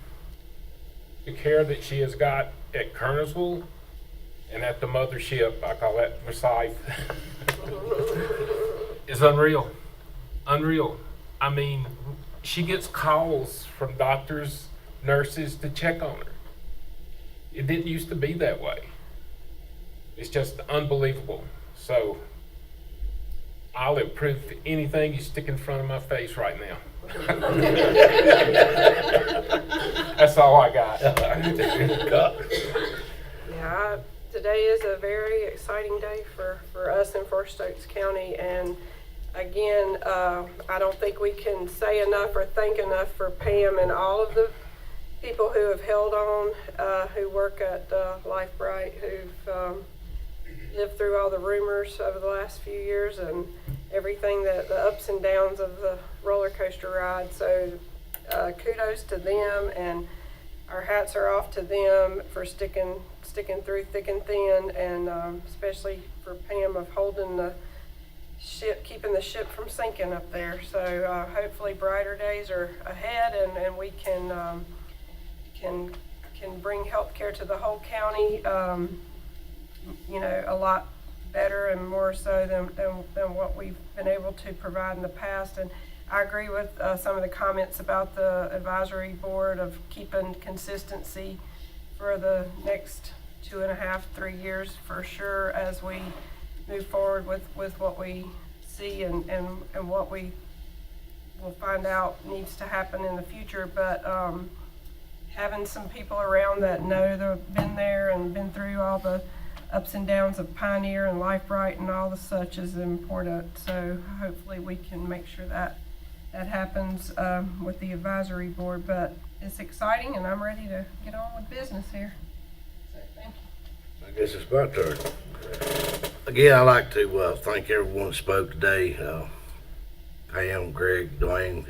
[SPEAKER 2] The care that she has got at Kernersville and at the mothership, I call that Forsyth, is unreal. Unreal. I mean, she gets calls from doctors, nurses to check on her. It didn't used to be that way. It's just unbelievable. So I'll improve anything you stick in front of my face right now. That's all I got.
[SPEAKER 7] Yeah, today is a very exciting day for us in for Stokes County, and again, I don't think we can say enough or thank enough for Pam and all of the people who have held on, who work at Life Bright, who've lived through all the rumors over the last few years and everything, the ups and downs of the roller coaster ride. So kudos to them, and our hats are off to them for sticking through thick and thin, and especially for Pam of holding the ship, keeping the ship from sinking up there. So hopefully brighter days are ahead, and we can bring health care to the whole county, a lot better and more so than what we've been able to provide in the past. And I agree with some of the comments about the advisory board of keeping consistency for the next 2.5, 3 years for sure, as we move forward with what we see and what we will find out needs to happen in the future. But having some people around that know they've been there and been through all the ups and downs of Pioneer and Life Bright and all the such is important. So hopefully we can make sure that happens with the advisory board. But it's exciting, and I'm ready to get on with business here. So thank you.
[SPEAKER 1] I guess it's my turn. Again, I'd like to thank everyone that spoke today. Pam, Greg, Dwayne.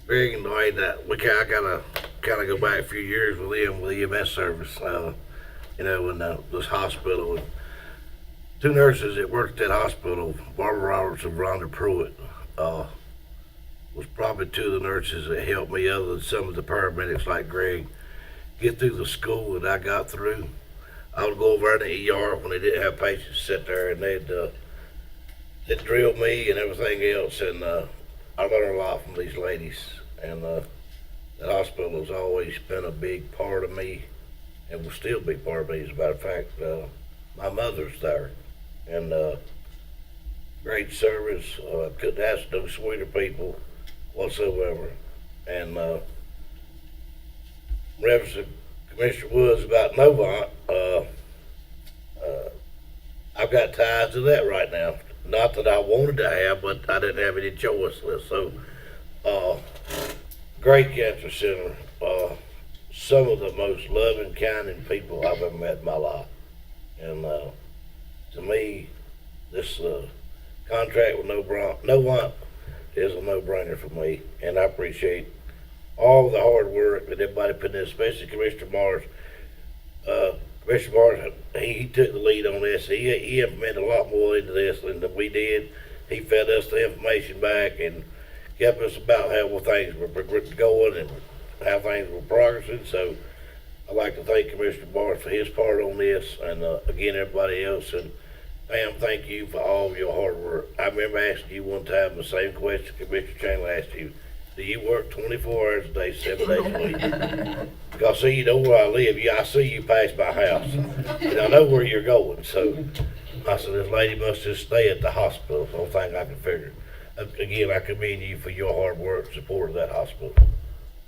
[SPEAKER 1] Greg and Dwayne, I gotta kind of go back a few years with them with EMS service. In this hospital, and 2 nurses that worked at that hospital, Barbara Roberts and Rhonda Pruitt. was probably two of the nurses that helped me, other than some of the paramedics like Greg, get through the school that I got through. I would go over in the ER when they didn't have patients sit there, and they'd drill me and everything else, and I learned a lot from these ladies, and that hospital has always been a big part of me and will still be part of me. As a matter of fact, my mother's there, and great service. Couldn't ask no sweeter people whatsoever. And reference to Commissioner Woods about Novant, I've got ties to that right now. Not that I wanted to have, but I didn't have any choice. So, great cancer center. Some of the most loving, kind people I've ever met in my life. And to me, this contract with Novant is a no-brainer for me. And I appreciate all the hard work that everybody put in, especially Commissioner Mars. Commissioner Mars, he took the lead on this. He implemented a lot more into this than we did. He fed us the information back and kept us about how things were going and how things were progressing. So I'd like to thank Commissioner Mars for his part on this, and again, everybody else. And Pam, thank you for all of your hard work. I remember asking you one time the same question Commissioner Chandler asked you. Do you work 24 hours a day, 7 days a week? Because see, you know where I live. I see you pass my house, and I know where you're going. So I said, this lady must just stay at the hospital. That's the only thing I can figure. Again, I commend you for your hard work and support of that hospital. And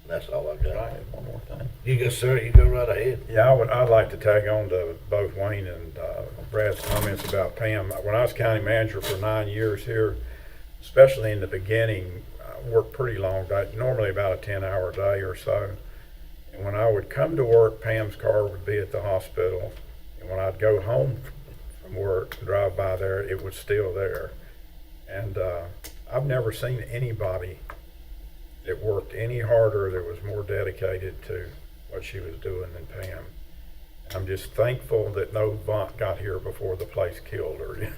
[SPEAKER 1] that's all I've got.
[SPEAKER 6] I have one more thing.
[SPEAKER 1] You go, sir. You go right ahead.
[SPEAKER 6] Yeah, I'd like to tag on to both Wayne and Brad's comments about Pam. When I was county manager for 9 years here, especially in the beginning, I worked pretty long, normally about a 10-hour day or so. And when I would come to work, Pam's car would be at the hospital. And when I'd go home from work and drive by there, it was still there. And I've never seen anybody that worked any harder, that was more dedicated to what she was doing than Pam. I'm just thankful that Novant got here before the place killed her.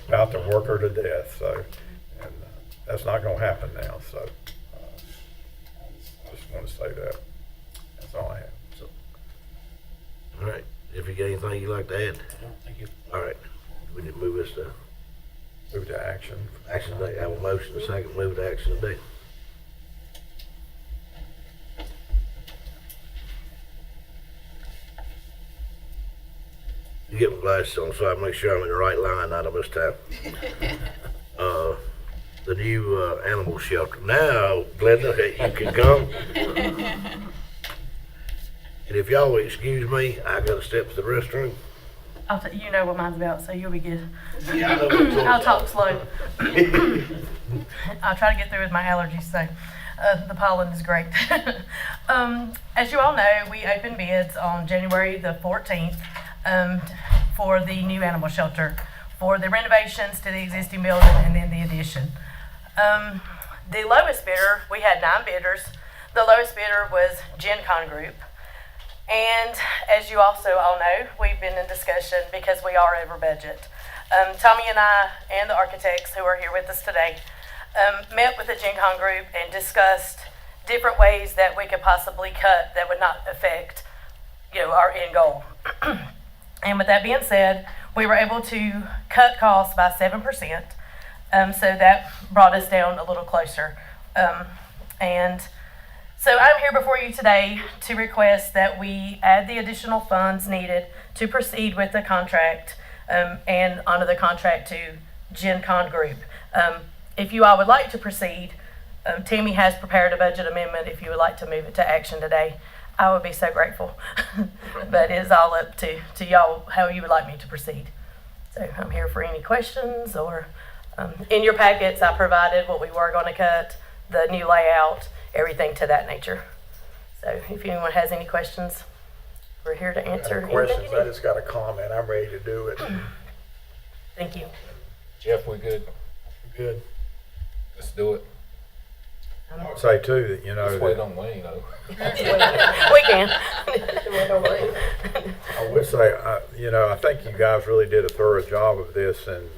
[SPEAKER 6] about to work her to death. So, and that's not going to happen now. So I just want to say that. That's all I have. So.
[SPEAKER 1] All right. If you got anything you'd like to add?
[SPEAKER 16] Thank you.
[SPEAKER 1] All right. We need to move this to
[SPEAKER 6] Move to action.
[SPEAKER 1] action day. I have a motion, a second, move to action today. You get my glasses on so I make sure I'm in the right line item this time. The new animal shelter. Now, Glenda, you can come. And if y'all will excuse me, I gotta step to the restroom.
[SPEAKER 10] You know what mine's about, so you'll be good.
[SPEAKER 1] Yeah, I know what it's all
[SPEAKER 10] I'll
[SPEAKER 1] about.
[SPEAKER 10] talk slow. I'll try to get through with my allergies, so the pollen is great. As you all know, we opened bids on January the 14th for the new animal shelter, for the renovations to the existing building and then the addition. The lowest bidder, we had 9 bidders. The lowest bidder was Gen Con Group. And as you also all know, we've been in discussion because we are over budget. Tommy and I and the architects who are here with us today met with the Gen Con Group and discussed different ways that we could possibly cut that would not affect, our end goal. And with that being said, we were able to cut costs by 7%. So that brought us down a little closer. And so I'm here before you today to request that we add the additional funds needed to proceed with the contract and honor the contract to Gen Con Group. If you all would like to proceed, Tammy has prepared a budget amendment if you would like to move it to action today. I would be so grateful. But it is all up to y'all how you would like me to proceed. So I'm here for any questions or in your packets I provided what we were going to cut, the new layout, everything to that nature. So if anyone has any questions, we're here to answer anything
[SPEAKER 6] Questions?
[SPEAKER 10] you
[SPEAKER 6] I
[SPEAKER 10] need.
[SPEAKER 6] just got a comment. I'm ready to do it.
[SPEAKER 10] Thank you.
[SPEAKER 2] Jeff, we good?
[SPEAKER 6] Good.
[SPEAKER 2] Let's do it.
[SPEAKER 6] I would say too that
[SPEAKER 2] Let's wait on Wayne, though.
[SPEAKER 10] We can.
[SPEAKER 6] I would say, I think you guys really did a thorough job of this, and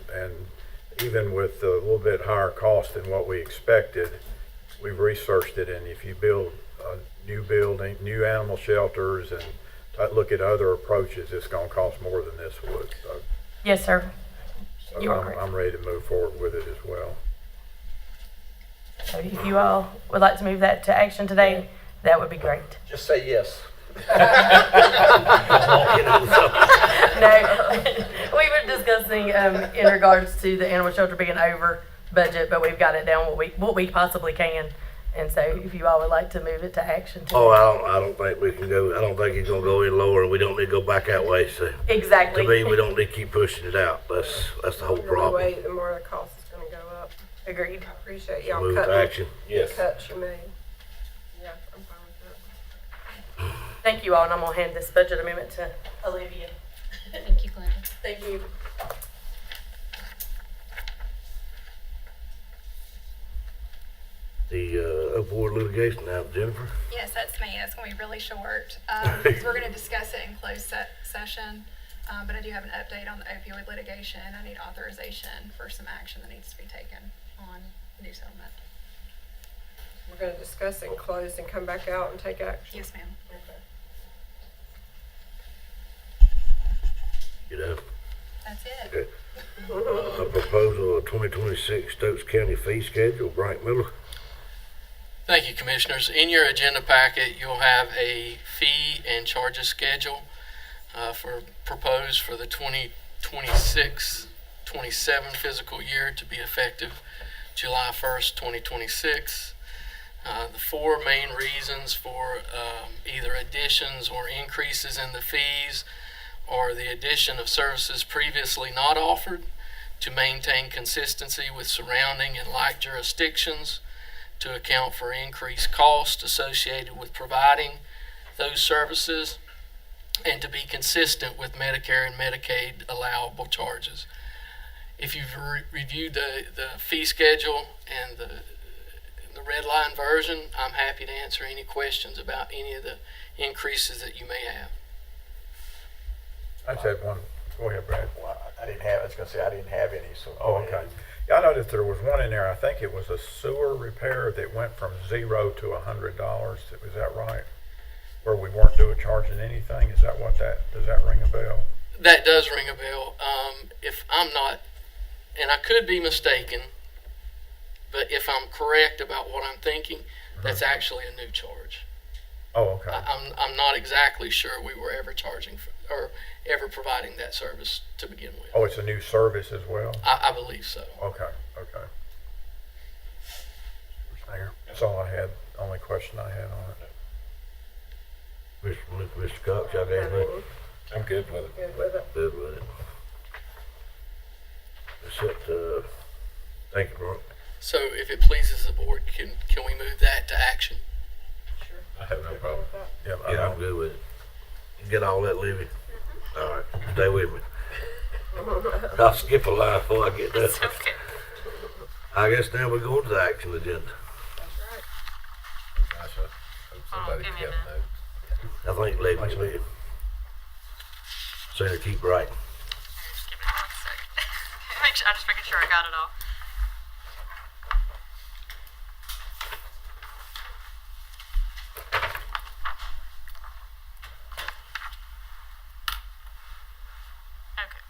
[SPEAKER 6] even with a little bit higher cost than what we expected, we've researched it, and if you build a new building, new animal shelters, and look at other approaches, it's gonna cost more than this would.
[SPEAKER 10] Yes, sir.
[SPEAKER 6] So
[SPEAKER 10] You are correct.
[SPEAKER 6] I'm ready to move forward with it as well.
[SPEAKER 10] So if you all would like to move that to action today, that would be great.
[SPEAKER 16] Just say yes.
[SPEAKER 10] No, we were discussing in regards to the animal shelter being over budget, but we've got it down what we possibly can. And so if you all would like to move it to action today.
[SPEAKER 1] Oh, I don't think we can go, I don't think he's gonna go any lower, and we don't need to go back that way, so.
[SPEAKER 10] Exactly.
[SPEAKER 1] To me, we don't need to keep pushing it out, that's the whole
[SPEAKER 7] The more we
[SPEAKER 1] problem.
[SPEAKER 7] wait, the more the cost is gonna go up.
[SPEAKER 10] Agreed.
[SPEAKER 7] Appreciate y'all
[SPEAKER 1] Move to
[SPEAKER 7] cutting
[SPEAKER 1] action.
[SPEAKER 16] Yes.
[SPEAKER 7] the cuts you made. Yeah, I'm fine with that.
[SPEAKER 10] Thank you all, and I'm gonna hand this budget amendment to Olivia.
[SPEAKER 5] Thank you, Glenda.
[SPEAKER 10] Thank you.
[SPEAKER 1] The upward litigation now, Jennifer.
[SPEAKER 15] Yes, that's me. That's going to be really short. 'Cause we're going to discuss it in closed session. But I do have an update on the opioid litigation. I need authorization for some action that needs to be taken on new settlement.
[SPEAKER 7] We're gonna discuss it and close and come back out and take action.
[SPEAKER 15] Yes, ma'am.
[SPEAKER 1] You know,
[SPEAKER 15] That's it.
[SPEAKER 1] okay. A proposal of 2026 Stokes County fee schedule, Brian Miller.
[SPEAKER 9] Thank you, Commissioners. In your agenda packet, you'll have a fee and charges schedule proposed for the 2026-27 fiscal year to be effective July 1st, 2026. The four main reasons for either additions or increases in the fees are the addition of services previously not offered to maintain consistency with surrounding and like jurisdictions, to account for increased costs associated with providing those services, and to be consistent with Medicare and Medicaid allowable charges. If you've reviewed the fee schedule and the red line version, I'm happy to answer any questions about any of the increases that you may have.
[SPEAKER 6] I just had one. Go ahead, Brad.
[SPEAKER 16] Well, I didn't have, I was gonna say I didn't have any, so.
[SPEAKER 6] Oh, okay. Yeah, I noticed there was one in there. I think it was a sewer repair that went from $0 to $100. Is that right? Where we weren't charging anything. Is that does that ring a bell?
[SPEAKER 9] That does ring a bell. If I'm not, and I could be mistaken, but if I'm correct about what I'm thinking, that's actually a new charge.
[SPEAKER 6] Oh, okay.
[SPEAKER 9] I'm not exactly sure we were ever charging for, or ever providing that service to begin with.
[SPEAKER 6] Oh, it's a new service as well?
[SPEAKER 9] I believe so.
[SPEAKER 6] Okay. That's all I had, only question I had on it.
[SPEAKER 1] Mr. Cox, y'all got anything?
[SPEAKER 2] I'm good with it.
[SPEAKER 7] Good with it.
[SPEAKER 1] Good with it. That's it, thank you, Mark.
[SPEAKER 9] So if it pleases the board, can we move that to action?
[SPEAKER 2] I have no problem.
[SPEAKER 6] Yeah,
[SPEAKER 1] Yeah, I'm good with it. You get all that, Livy? All right, stay with me. I'll skip a line before I get done.
[SPEAKER 5] Okay.
[SPEAKER 1] I guess now we're going to the action agenda.
[SPEAKER 2] Nice, hope somebody
[SPEAKER 5] give me a
[SPEAKER 2] kept
[SPEAKER 5] minute.
[SPEAKER 2] notes.
[SPEAKER 1] I think Levy's with. Say to keep writing.
[SPEAKER 5] Just give me 1 second. I'm just making sure I got it all. Okay.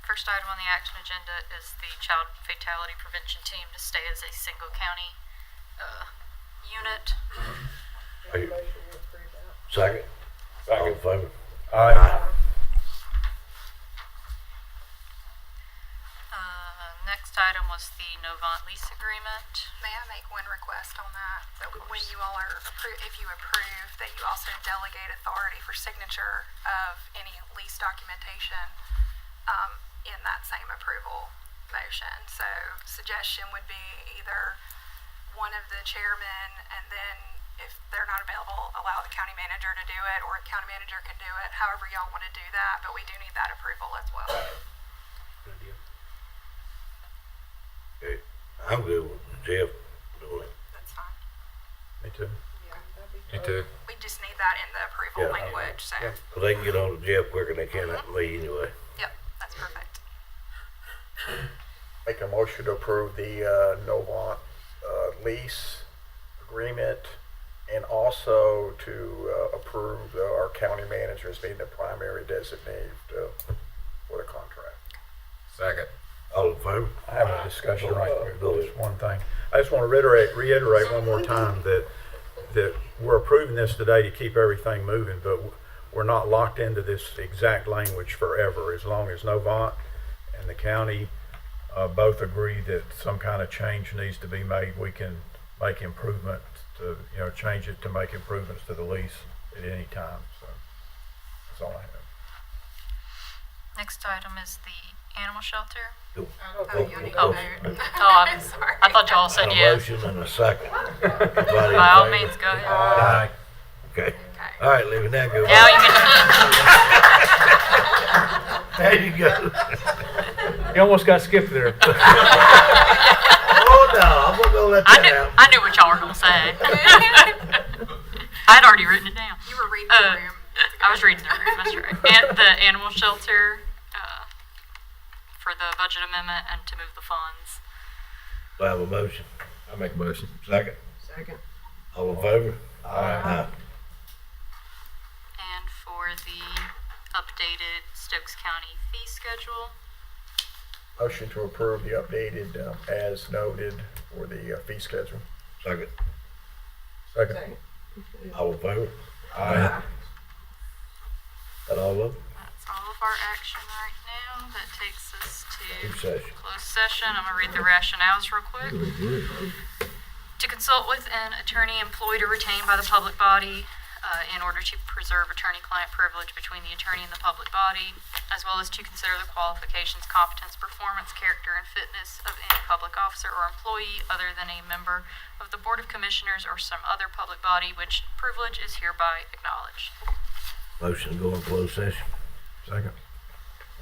[SPEAKER 5] First item on the action agenda is the child fatality prevention team to stay as a single county unit.
[SPEAKER 1] Are you- Second? All in favor?
[SPEAKER 6] Aye.
[SPEAKER 5] Next item was the Novant lease agreement.
[SPEAKER 15] May I make one request on that? That when you all are, if you approve, that you also delegate authority for signature of any lease documentation in that same approval motion. So suggestion would be either one of the chairmen, and then if they're not available, allow the county manager to do it, or a county manager can do it, however y'all want to do that, but we do need that approval as well.
[SPEAKER 1] Okay, I'm good with Jeff doing it.
[SPEAKER 15] That's fine.
[SPEAKER 6] Me too.
[SPEAKER 7] Yeah, that'd be
[SPEAKER 2] Me
[SPEAKER 7] fine.
[SPEAKER 2] too.
[SPEAKER 15] We just need that in the approval
[SPEAKER 1] Yeah.
[SPEAKER 15] language, so,
[SPEAKER 1] Cause they can get on to Jeff quicker than they can at me anyway.
[SPEAKER 15] yep, that's perfect.
[SPEAKER 16] Make a motion to approve the Novant lease agreement, and also to approve our county manager as being the primary designate for the contract.
[SPEAKER 1] Second. All in favor?
[SPEAKER 6] I have a discussion right here, just one thing. I just want to reiterate one more time that we're approving this today to keep everything moving, but we're not locked into this exact language forever. As long as Novant and the county both agree that some kind of change needs to be made, we can make improvements to, change it to make improvements to the lease at any time. So that's all I have.
[SPEAKER 5] Next item is the animal shelter.
[SPEAKER 1] Cool.
[SPEAKER 15] Oh, you need to
[SPEAKER 5] Oh.
[SPEAKER 15] vote.
[SPEAKER 5] I'm
[SPEAKER 15] Sorry.
[SPEAKER 5] I thought y'all said
[SPEAKER 1] A
[SPEAKER 5] yes.
[SPEAKER 1] motion and a second. Everybody in
[SPEAKER 5] By all
[SPEAKER 1] favor?
[SPEAKER 5] means, go ahead.
[SPEAKER 1] Aye. Okay. All right, Libby, now go.
[SPEAKER 5] Now you can.
[SPEAKER 1] There you go.
[SPEAKER 11] You almost got skipped there.
[SPEAKER 1] Oh, no, I'm gonna let that out.
[SPEAKER 5] I knew what y'all were gonna say. I'd already written it down.
[SPEAKER 15] You were reading the room.
[SPEAKER 5] I was reading the room. That's right. And the animal shelter for the budget amendment and to move the funds.
[SPEAKER 1] Do I have a motion?
[SPEAKER 6] I make a motion.
[SPEAKER 1] Second.
[SPEAKER 15] Second.
[SPEAKER 1] All in favor?
[SPEAKER 6] Aye.
[SPEAKER 5] And for the updated Stokes County fee schedule.
[SPEAKER 16] Motion to approve the updated, as noted, for the fee schedule.
[SPEAKER 1] Second.
[SPEAKER 16] Second.
[SPEAKER 1] All in favor? Aye. That all of them?
[SPEAKER 5] That's all of our action right now. That takes us
[SPEAKER 1] Closed
[SPEAKER 5] to
[SPEAKER 1] session.
[SPEAKER 5] closed session. I'm gonna read the rationales real quick. To consult with an attorney employed or retained by the public body in order to preserve attorney-client privilege between the attorney and the public body, as well as to consider the qualifications, competence, performance, character, and fitness of any public officer or employee other than a member of the Board of Commissioners or some other public body, which privilege is hereby acknowledged.
[SPEAKER 1] Motion to go in closed session.
[SPEAKER 6] Second.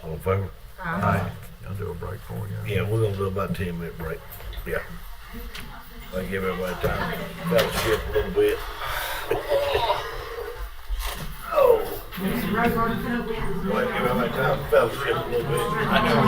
[SPEAKER 1] All in favor?
[SPEAKER 6] Aye. I'll do a break for you.
[SPEAKER 1] Yeah, we're gonna do about 10-minute break. Yeah. I'll give everybody time to fellowship a little bit. Oh. I'll give everybody time to fellowship a little bit. I know.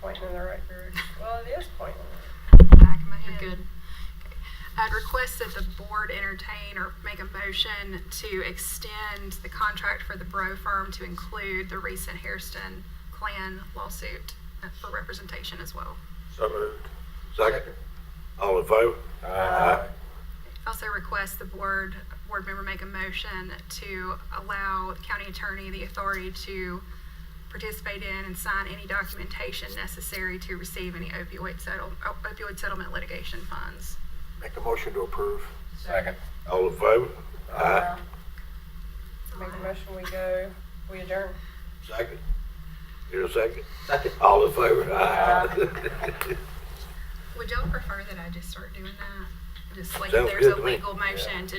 [SPEAKER 7] pointing in the right direction. Well, it is pointing.
[SPEAKER 15] Back of my head.
[SPEAKER 5] You're good.
[SPEAKER 15] I'd request that the board entertain or make a motion to extend the contract for the Bro firm to include the recent Hairston clan lawsuit for representation as well.
[SPEAKER 16] So moved.
[SPEAKER 1] Second. All in favor? Aye.
[SPEAKER 15] Also request the board member make a motion to allow the county attorney the authority to participate in and sign any documentation necessary to receive any opioid settlement litigation funds.
[SPEAKER 16] Make the motion to approve.
[SPEAKER 11] Second.
[SPEAKER 1] All in favor? Aye.
[SPEAKER 7] Make a motion, we adjourn.
[SPEAKER 1] Second. Here a second. Second. All in favor? Aye.
[SPEAKER 15] Would y'all prefer that I just start doing that? Just like
[SPEAKER 1] Sounds
[SPEAKER 15] if there's
[SPEAKER 1] good
[SPEAKER 15] a
[SPEAKER 1] to me.
[SPEAKER 15] legal motion to